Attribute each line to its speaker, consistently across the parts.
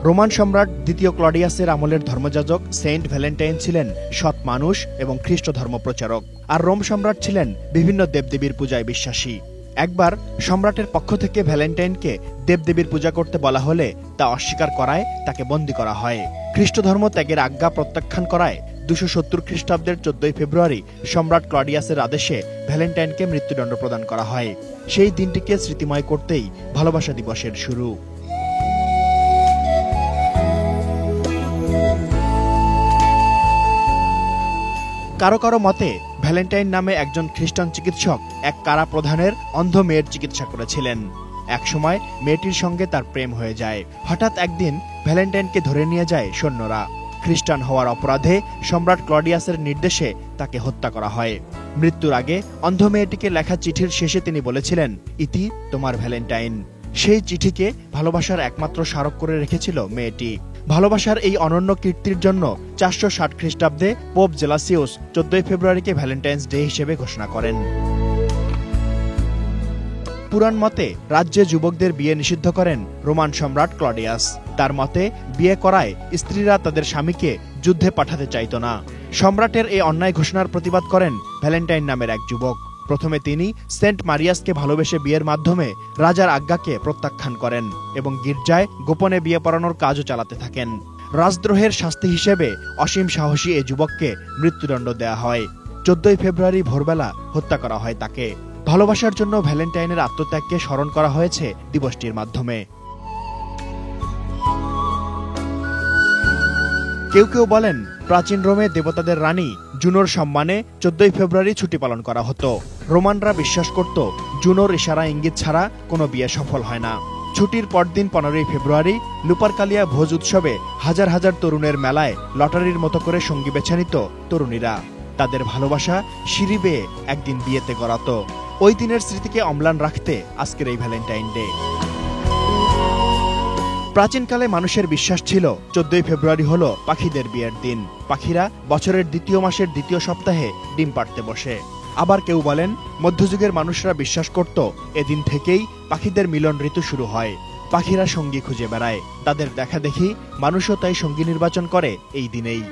Speaker 1: Roman সম্রাট দ্বিতীয় ক্লডিয়াসের আমলের ধর্মযাজক সেন্ট ভ্যালেন্টাইন ছিলেন সৎ মানুষ এবং খ্রিস্ট ধর্ম প্রচারক, আর রোম সম্রাট ছিলেন বিভিন্ন দেবদেবীর পূজায় বিশ্বাসী। একবার সম্রাটের পক্ষ থেকে ভ্যালেন্টাইনকে দেবদেবীর পূজা করতে বলা হলে তা অস্বীকার করায় তাকে বন্দী করা হয়। খ্রিস্ট ধর্ম ত্যাগের আজ্ঞা প্রত্যাখ্যান করায় 270 খ্রিস্টাব্দের 14 ফেব্রুয়ারি সম্রাট ক্লডিয়াসের আদেশে ভ্যালেন্টাইনকে মৃত্যুদণ্ড প্রদান করা হয়। সেই দিনটিকে স্মৃতিময় করতেই ভালোবাসা দিবসের শুরু। কারো কারো মতে ভ্যালেন্টাইন নামে একজন খ্রিস্টান চিকিৎসক এক কারা প্রধানের অন্ধ মেয়ের চিকিৎসা করেছিলেন। একসময় মেয়েটির সঙ্গে তার প্রেম হয়ে যায়। হঠাৎ একদিন ভ্যালেন্টাইনকে ধরে নিয়ে যায় সৈন্যরা। খ্রিস্টান হওয়ার অপরাধে সম্রাট ক্লডিয়াসের নির্দেশে তাকে হত্যা করা হয়। মৃত্যুর আগে অন্ধ মেয়েটিকে লেখা চিঠির শেষে তিনি বলেছিলেন, ইতি তোমার ভ্যালেন্টাইন। সেই চিঠিকে ভালোবাসার একমাত্র স্মারক করে রেখেছিল মেয়েটি। ভালোবাসার এই অনন্য কীর্তির জন্য 460 খ্রিস্টাব্দে পোপ জেলাসিউস 14 ফেব্রুয়ারিকে ভ্যালেন্টাইন্স ডে হিসেবে ঘোষণা করেন। পুরাণ মতে রাজ্যে যুবকদের বিয়ে নিষিদ্ধ করেন রোমান সম্রাট ক্লডিয়াস। তার মতে বিয়ে করায় স্ত্রীরা তাদের স্বামীকে যুদ্ধে পাঠাতে চাইত না। সম্রাটের এই অন্যায় ঘোষণার প্রতিবাদ করেন ভ্যালেন্টাইন নামের এক যুবক। প্রথমে তিনি সেন্ট মারিয়াসকে ভালোবেসে বিয়ের মাধ্যমে রাজার আজ্ঞাকে প্রত্যাখ্যান করেন এবং গির্জায় গোপনে বিয়ে পড়ানোর কাজও চালাতে থাকেন। রাজদ্রোহের শাস্তি হিসেবে অসীম সাহসী এই যুবককে মৃত্যুদণ্ড দেয়া হয়। 14 ফেব্রুয়ারি ভোরবেলা হত্যা করা হয় তাকে। ভালোবাসার জন্য ভ্যালেন্টাইনের আত্মত্যাগকে স্মরণ করা হয়েছে দিবসটির মাধ্যমে। কেউ কেউ বলেন প্রাচীন রোমে দেবতাদের রানী জুনোর সম্মানে 14 ফেব্রুয়ারি ছুটি পালন করা হতো। রোমানরা বিশ্বাস করত জুনোর ইশারা ইঙ্গিত ছাড়া কোনো বিয়ে সফল হয় না। ছুটির পরদিন 15 ফেব্রুয়ারি লুপারকালিয়া ভোজ উৎসবে হাজার হাজার তরুণের মেলায় লটারির মতো করে সঙ্গী বেছে নিত তরুণীরা। তাদের ভালোবাসা সিঁড়ি বেয়ে একদিন বিয়েতে গড়াত। ওই দিনের স্মৃতিকে অম্লান রাখতে আজকের এই ভ্যালেন্টাইন ডে। প্রাচীনকালে মানুষের বিশ্বাস ছিল 14 ফেব্রুয়ারি হলো পাখিদের বিয়ের দিন। পাখিরা বছরের দ্বিতীয় মাসের দ্বিতীয় সপ্তাহে ডিম পাড়তে বসে। আবার কেউ বলেন মধ্যযুগের মানুষরা বিশ্বাস করত এদিন থেকেই পাখিদের মিলন ঋতু শুরু হয়। পাখিরা সঙ্গী খুঁজে বেড়ায়, তাদের দেখা দেখি মানুষও তাই সঙ্গী নির্বাচন করে এই দিনেই।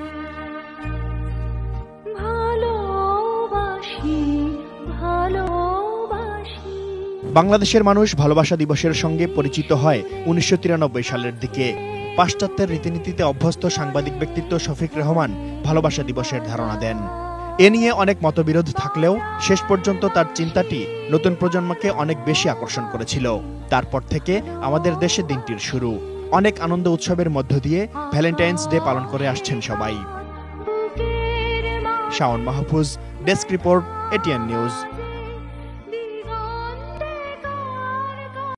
Speaker 1: বাংলাদেশের মানুষ ভালোবাসা দিবসের সঙ্গে পরিচিত হয় 1993 সালের দিকে। পাশ্চাত্যের রীতিনীতিতে অভ্যস্ত সাংবাদিক ব্যক্তিত্ব শফিক রেহমান ভালোবাসা দিবসের ধারণা দেন। এ নিয়ে অনেক মতবিরোধ থাকলেও শেষ পর্যন্ত তার চিন্তাটি নতুন প্রজন্মকে অনেক বেশি আকর্ষণ করেছিল। তারপর থেকে আমাদের দেশে দিনটির শুরু। অনেক আনন্দ উৎসবের মধ্য দিয়ে ভ্যালেন্টাইন্স ডে পালন করে আসছেন সবাই। Shaon Mahfuz, desk report, ATN news.